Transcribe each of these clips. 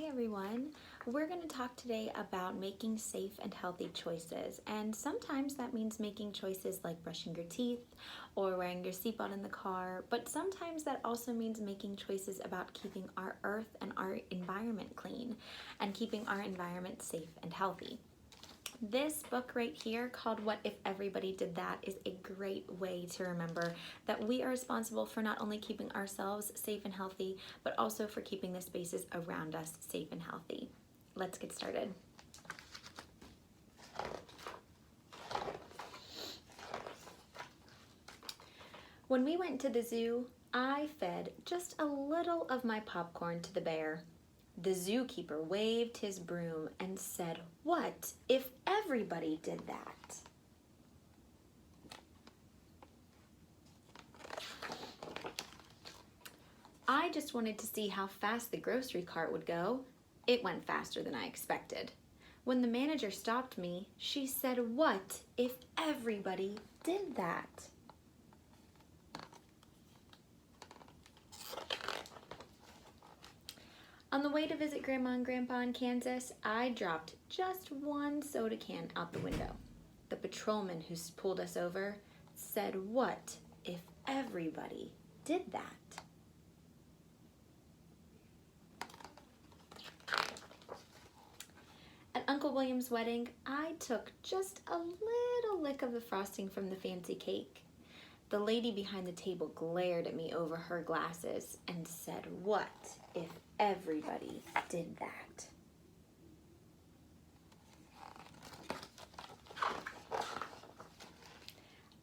everyone. We're going to talk today about making safe and healthy choices. And sometimes that means making choices like brushing your teeth or wearing your seatbelt in the car. But sometimes that also means making choices about keeping our earth and our environment clean and keeping our environment safe and healthy. This book right here called What If Everybody Did That is a great way to remember that we are responsible for not only keeping ourselves safe and healthy, but also for keeping the spaces around us safe and healthy. Let's get started. When we went to the zoo, I fed just a little of my popcorn to the bear. The zookeeper waved his broom and said, "What if everybody did that?" I just wanted to see how fast the grocery cart would go. It went faster than I expected. When the manager stopped me, she said, "What if everybody did that?" On the way to visit Grandma and Grandpa in Kansas, I dropped just one soda can out the window. The patrolman who pulled us over said, "What if everybody did that?" At Uncle William's wedding, I took just a little lick of the frosting from the fancy cake. The lady behind the table glared at me over her glasses and said, "What if everybody did that?"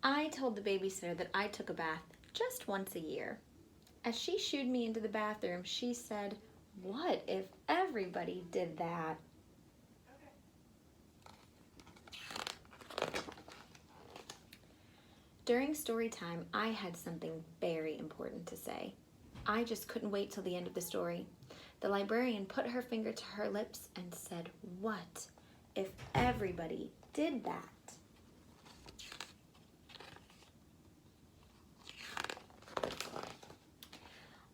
I told the babysitter that I took a bath just once a year. As she shooed me into the bathroom, she said, "What if everybody did that?" During story time, I had something very important to say. I just couldn't wait till the end of the story. The librarian put her finger to her lips and said, "What if everybody did that?"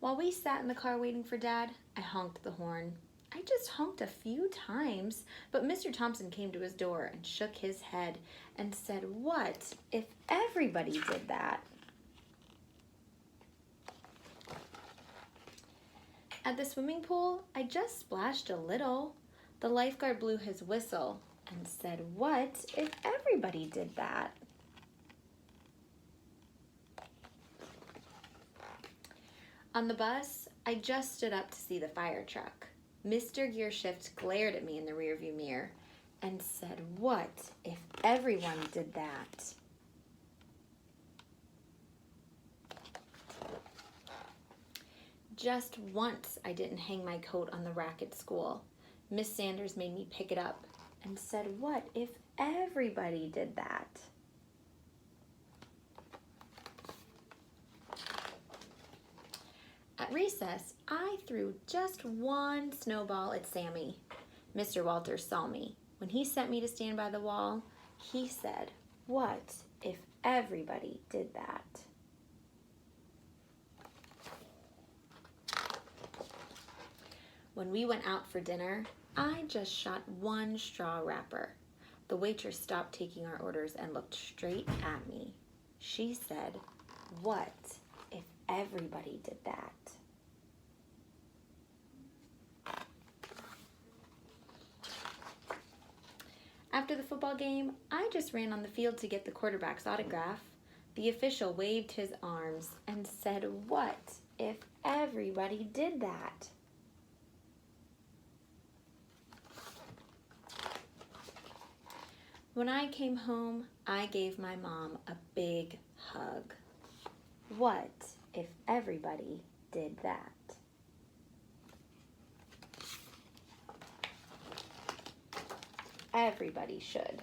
While we sat in the car waiting for Dad, I honked the horn. I just honked a few times, but Mr. Thompson came to his door and shook his head and said, "What if everybody did that?" At the swimming pool, I just splashed a little. The lifeguard blew his whistle and said, "What if everybody did that?" On the bus, I just stood up to see the fire truck. Mr. Gearshift glared at me in the rearview mirror and said, "What if everyone did that?" Just once I didn't hang my coat on the rack at school. Miss Sanders made me pick it up and said, "What if everybody did that?" At recess, I threw just one snowball at Sammy. Mr. Walters saw me. When he sent me to stand by the wall, he said, "What if everybody did that?" When we went out for dinner, I just shot one straw wrapper. The waitress stopped taking our orders and looked straight at me. She said, "What if everybody did that?" After the football game, I just ran on the field to get the quarterback's autograph. The official waved his arms and said, "What if everybody did that?" When I came home, I gave my mom a big hug. What if everybody did that? Everybody should.